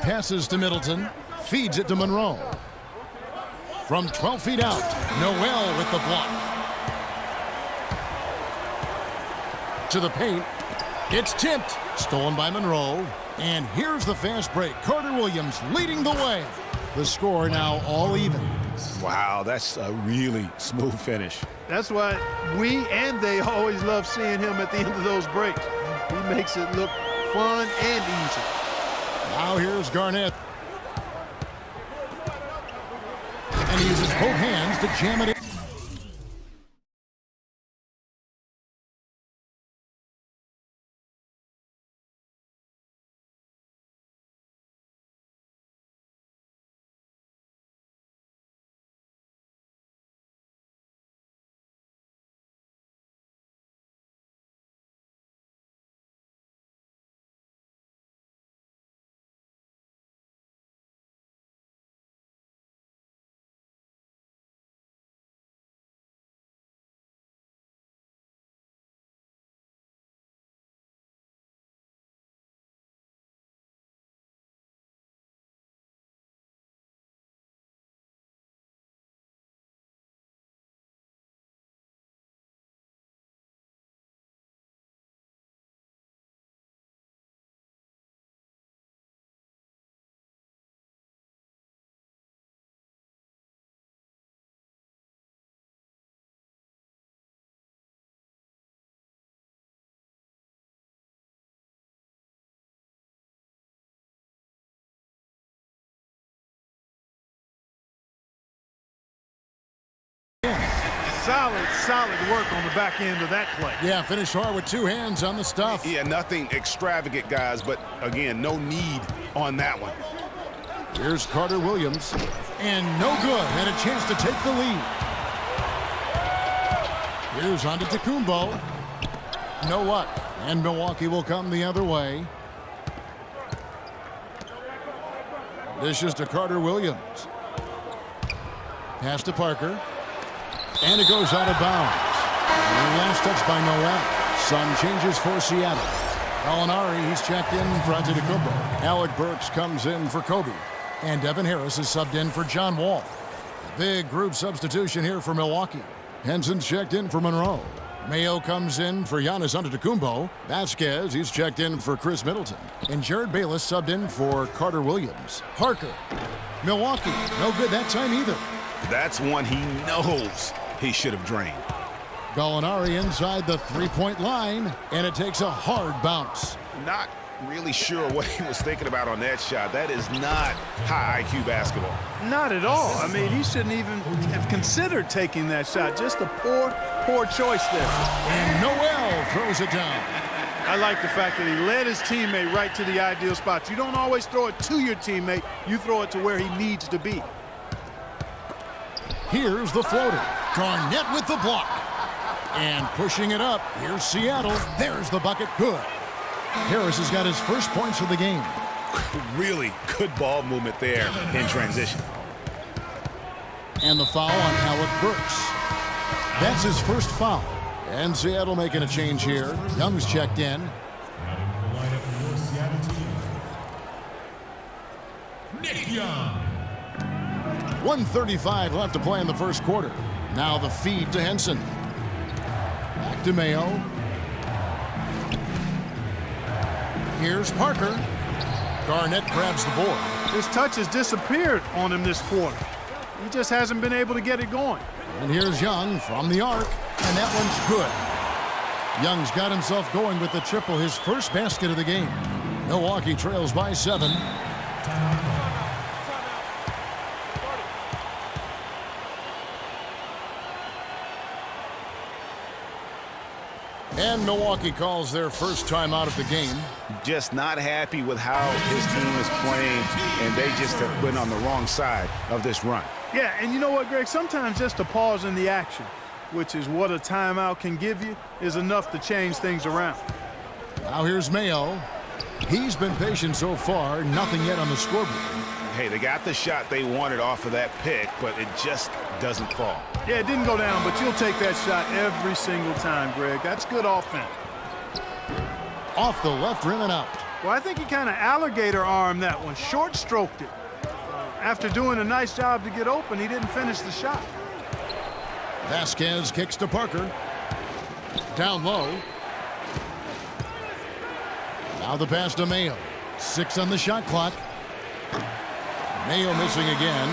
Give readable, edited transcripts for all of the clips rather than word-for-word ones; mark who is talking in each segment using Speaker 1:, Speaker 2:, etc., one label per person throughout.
Speaker 1: passes to Middleton. Feeds it to Monroe. From 12 feet out, Noel with the block. To the paint. It's tipped. Stolen by Monroe. And here's the fast break. Carter Williams leading the way. The score now all even.
Speaker 2: Wow, that's a really smooth finish.
Speaker 3: That's why we and they always love seeing him at the end of those breaks. He makes it look fun and easy.
Speaker 1: Now here's Garnett. And he uses both hands to jam it in.
Speaker 3: Solid work on the back end of that play.
Speaker 1: Yeah, finish hard with two hands on the stuff.
Speaker 2: Yeah, nothing extravagant, guys, but again, no need on that one.
Speaker 1: Here's Carter Williams. And no good. And a chance to take the lead. Here's Antetokounmpo. No luck. And Milwaukee will come the other way. Dishes to Carter Williams. Pass to Parker. And it goes out of bounds. And last touch by Noel. Sun changes for Seattle. Gallinari, he's checked in for Antetokounmpo. Alec Burks comes in for Kobe. And Devin Harris is subbed in for John Wall. Big group substitution here for Milwaukee. Henson's checked in for Monroe. Mayo comes in for Giannis Antetokounmpo. Vasquez, he's checked in for Chris Middleton. And Jared Bayless subbed in for Carter Williams. Parker. Milwaukee, no good that time either.
Speaker 2: That's one he knows he should have drained.
Speaker 1: Gallinari inside the three-point line, and it takes a hard bounce.
Speaker 2: Not really sure what he was thinking about on that shot. That is not high IQ basketball.
Speaker 3: Not at all. I mean, he shouldn't even have considered taking that shot. Just a poor choice there.
Speaker 1: And Noel throws it down.
Speaker 3: I like the fact that he led his teammate right to the ideal spot. You don't always throw it to your teammate. You throw it to where he needs to be.
Speaker 1: Here's the floater. Garnett with the block. And pushing it up. Here's Seattle. There's the bucket. Good. Harris has got his first points of the game.
Speaker 2: Really good ball movement there in transition.
Speaker 1: And the foul on Alec Burks. That's his first foul. And Seattle making a change here. Young's checked in. Nick Young. 1:35 left to play in the first quarter. Now the feed to Henson. Back to Mayo. Here's Parker. Garnett grabs the board.
Speaker 3: His touch has disappeared on him this quarter. He just hasn't been able to get it going.
Speaker 1: And here's Young from the arc. And that one's good. Young's got himself going with the triple, his first basket of the game. Milwaukee trails by 7. And Milwaukee calls their first time out of the game.
Speaker 2: Just not happy with how his team is playing, and they just have been on the wrong side of this run.
Speaker 3: Yeah, and you know what, Greg? Sometimes just a pause in the action, which is what a timeout can give you, is enough to change things around.
Speaker 1: Now here's Mayo. He's been patient so far, nothing yet on the scoreboard.
Speaker 2: Hey, they got the shot they wanted off of that pick, but it just doesn't fall.
Speaker 3: Yeah, it didn't go down, but you'll take that shot every single time, Greg. That's good offense.
Speaker 1: Off the left rim and out.
Speaker 3: Well, I think he kind of alligator armed that one, short stroked it. After doing a nice job to get open, he didn't finish the shot.
Speaker 1: Vasquez kicks to Parker. Down low. Now the pass to Mayo. 6 on the shot clock. Mayo missing again.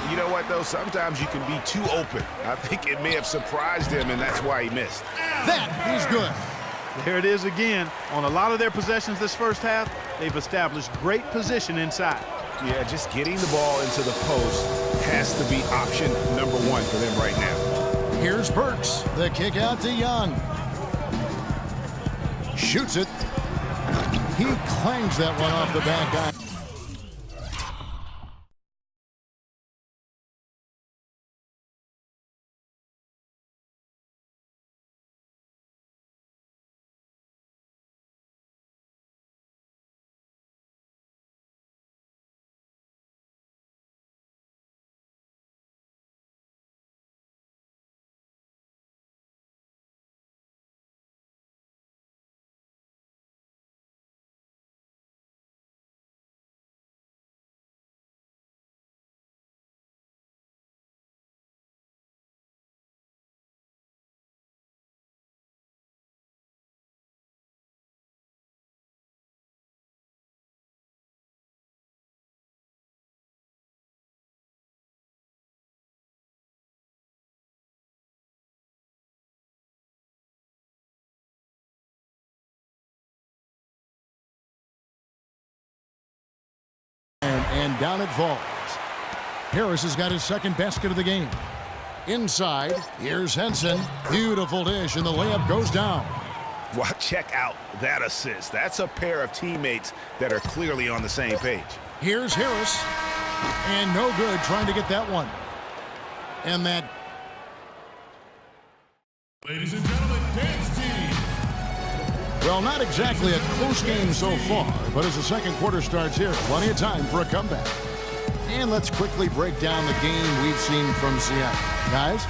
Speaker 2: You know what, though? Sometimes you can be too open. I think it may have surprised him, and that's why he missed.
Speaker 1: That is good.
Speaker 3: There it is again. On a lot of their possessions this first half, they've established great position inside.
Speaker 2: Yeah, just getting the ball into the post has to be option number 1 for them right now.
Speaker 1: Here's Burks. The kick out to Young. Shoots it. He clangs that one off the back guy. And down it falls. Harris has got his second basket of the game. Inside, here's Henson. Beautiful dish, and the layup goes down.
Speaker 2: Well, check out that assist. That's a pair of teammates that are clearly on the same page.
Speaker 1: Here's Harris. And no good trying to get that one. And that.
Speaker 4: Ladies and gentlemen, dance team.
Speaker 1: Well, not exactly a close game so far, but as the second quarter starts here, plenty of time for a comeback. And let's quickly break down the game we've seen from Seattle. Guys?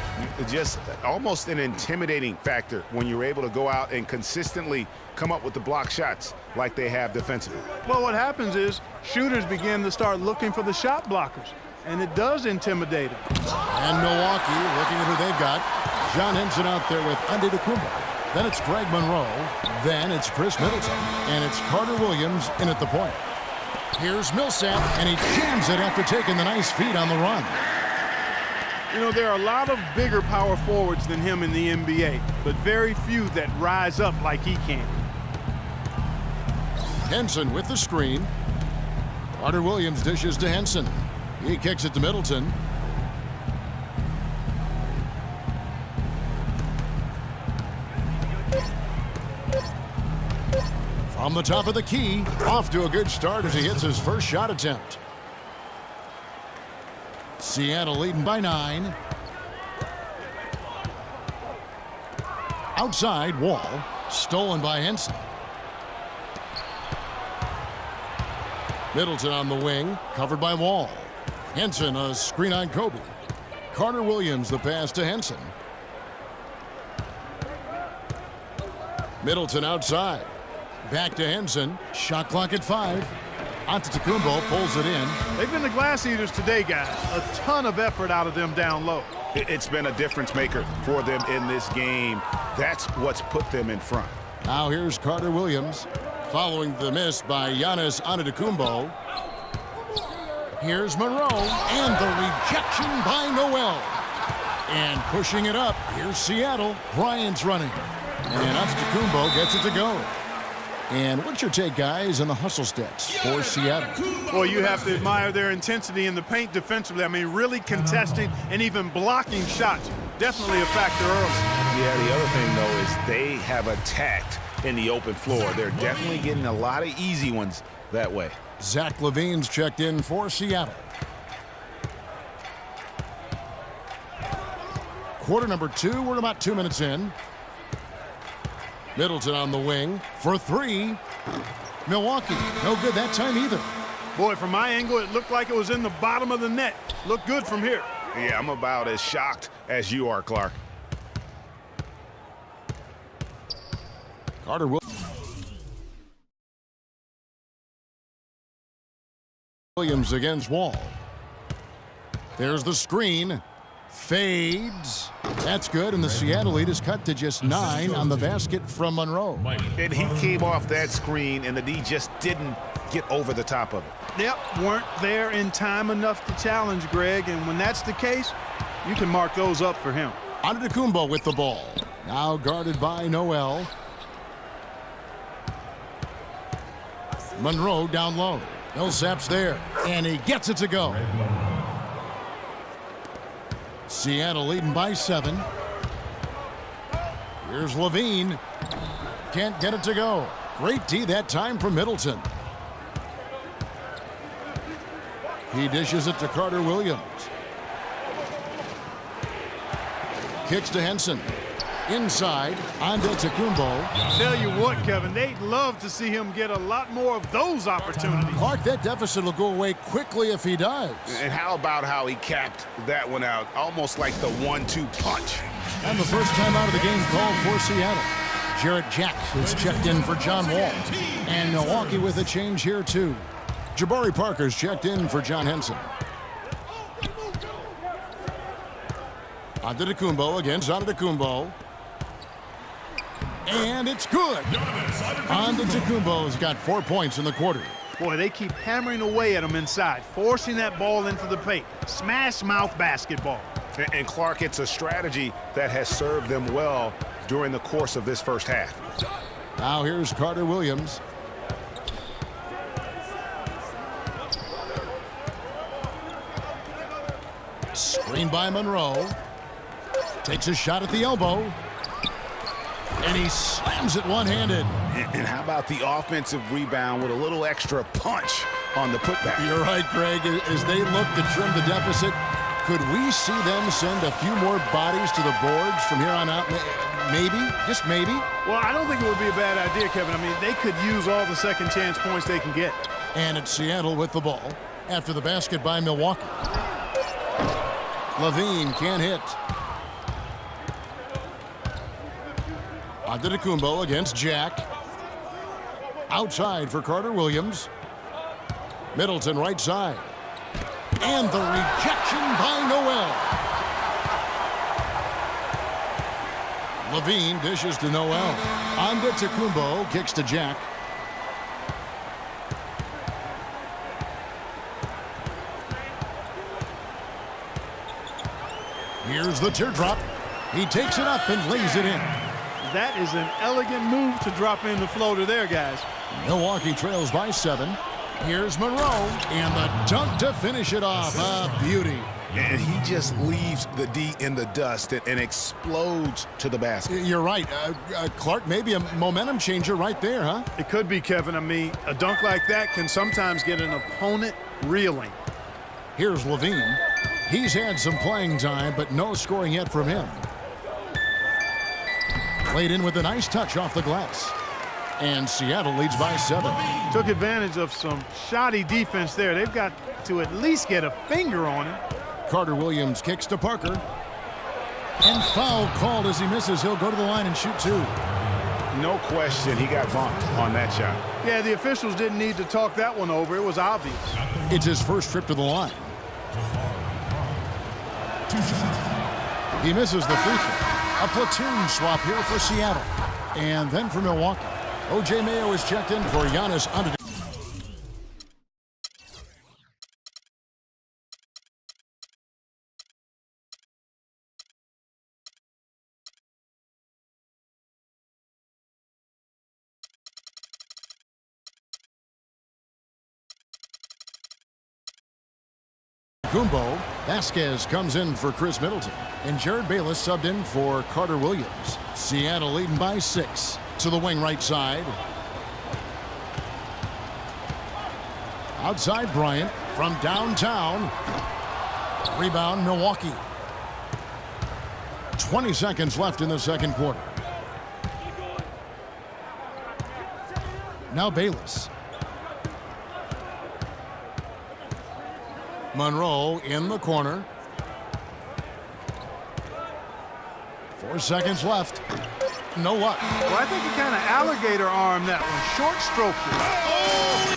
Speaker 2: Just almost an intimidating factor when you're able to go out and consistently come up with the block shots like they have defensively.
Speaker 3: Well, what happens is shooters begin to start looking for the shot blockers, and it does intimidate them.
Speaker 1: And Milwaukee looking at who they've got. John Henson out there with Antetokounmpo. Then it's Greg Monroe. Then it's Chris Middleton. And it's Carter Williams in at the point. Here's Millsap, and he jams it after taking the nice feed on the run.
Speaker 3: You know, there are a lot of bigger power forwards than him in the NBA, but very few that rise up like he can.
Speaker 1: Henson with the screen. Carter Williams dishes to Henson. He kicks it to Middleton. From the top of the key, off to a good start as he hits his first shot attempt. Seattle leading by 9. Outside, Wall. Stolen by Henson. Middleton on the wing, covered by Wall. Henson, a screen on Kobe. Carter Williams, the pass to Henson. Middleton outside. Back to Henson. Shot clock at 5. Antetokounmpo pulls it in.
Speaker 3: They've been the glass eaters today, guys. A ton of effort out of them down low.
Speaker 2: It's been a difference maker for them in this game. That's what's put them in front.
Speaker 1: Now here's Carter Williams. Following the miss by Giannis Antetokounmpo. Here's Monroe. And the rejection by Noel. And pushing it up. Here's Seattle. Bryant's running. And Antetokounmpo gets it to go. And what's your take, guys, on the hustle stats for Seattle?
Speaker 3: Well, you have to admire their intensity in the paint defensively. I mean, really contesting and even blocking shots. Definitely a factor early.
Speaker 2: Yeah, the other thing, though, is they have attacked in the open floor. They're definitely getting a lot of easy ones that way.
Speaker 1: Zach LaVine's checked in for Seattle. Quarter number 2, we're about 2 minutes in. Middleton on the wing for 3. Milwaukee, no good that time either.
Speaker 3: Boy, from my angle, it looked like it was in the bottom of the net. Looked good from here.
Speaker 2: Yeah, I'm about as shocked as you are, Clark.
Speaker 1: Carter will. Williams against Wall. There's the screen. Fades. That's good, and the Seattle lead is cut to just 9 on the basket from Monroe.
Speaker 2: And he came off that screen, and the D just didn't get over the top of it.
Speaker 3: Yep, weren't there in time enough to challenge Greg, and when that's the case, you can mark those up for him.
Speaker 1: Antetokounmpo with the ball. Now guarded by Noel. Monroe down low. Millsap's there, and he gets it to go. Seattle leading by 7. Here's Levine. Can't get it to go. Great D that time from Middleton. He dishes it to Carter Williams. Kicks to Henson. Inside, Antetokounmpo.
Speaker 3: Tell you what, Kevin, they'd love to see him get a lot more of those opportunities.
Speaker 1: Clark, that deficit will go away quickly if he does.
Speaker 2: And how about how he capped that one out, almost like the 1-2 punch.
Speaker 1: And the first time out of the game called for Seattle. Jarrett Jack is checked in for John Wall. And Milwaukee with a change here, too. Jabari Parker's checked in for John Henson. Antetokounmpo against Antetokounmpo. And it's good. Antetokounmpo's got 4 points in the quarter.
Speaker 3: Boy, they keep hammering away at him inside, forcing that ball into the paint. Smash mouth basketball.
Speaker 2: And Clark, it's a strategy that has served them well during the course of this first half.
Speaker 1: Now here's Carter Williams. Screen by Monroe. Takes a shot at the elbow. And he slams it one-handed.
Speaker 2: And how about the offensive rebound with a little extra punch on the putback?
Speaker 1: You're right, Greg. As they look to trim the deficit, could we see them send a few more bodies to the boards from here on out? Maybe, just maybe.
Speaker 3: Well, I don't think it would be a bad idea, Kevin. I mean, they could use all the second chance points they can get.
Speaker 1: And it's Seattle with the ball after the basket by Milwaukee. Levine can't hit. Antetokounmpo against Jack. Outside for Carter Williams. Middleton right side. And the rejection by Noel. Levine dishes to Noel. Antetokounmpo kicks to Jack. Here's the teardrop. He takes it up and lays it in.
Speaker 3: That is an elegant move to drop in the floater there, guys.
Speaker 1: Milwaukee trails by 7. Here's Monroe, and the dunk to finish it off. A beauty.
Speaker 2: And he just leaves the D in the dust and explodes to the basket.
Speaker 1: You're right. Clark, maybe a momentum changer right there, huh?
Speaker 3: It could be, Kevin. I mean, a dunk like that can sometimes get an opponent reeling.
Speaker 1: Here's Levine. He's had some playing time, but no scoring yet from him. Played in with a nice touch off the glass. And Seattle leads by 7.
Speaker 3: Took advantage of some shoddy defense there. They've got to at least get a finger on him.
Speaker 1: Carter Williams kicks to Parker. And foul called as he misses. He'll go to the line and shoot 2.
Speaker 2: No question, he got bumped on that shot.
Speaker 3: Yeah, the officials didn't need to talk that one over. It was obvious.
Speaker 1: It's his first trip to the line. He misses the free throw. A platoon swap here for Seattle. And then for Milwaukee. O.J. Mayo is checked in for Giannis Antetokounmpo. Vasquez comes in for Chris Middleton. And Jared Bayless subbed in for Carter Williams. Seattle leading by 6. To the wing right side. Outside Bryant from downtown. Rebound Milwaukee. 20 seconds left in the second quarter. Now Bayless. Monroe in the corner. 4 seconds left. No luck.
Speaker 3: Well, I think he kind of alligator armed that one. Short stroked it.
Speaker 1: Oh,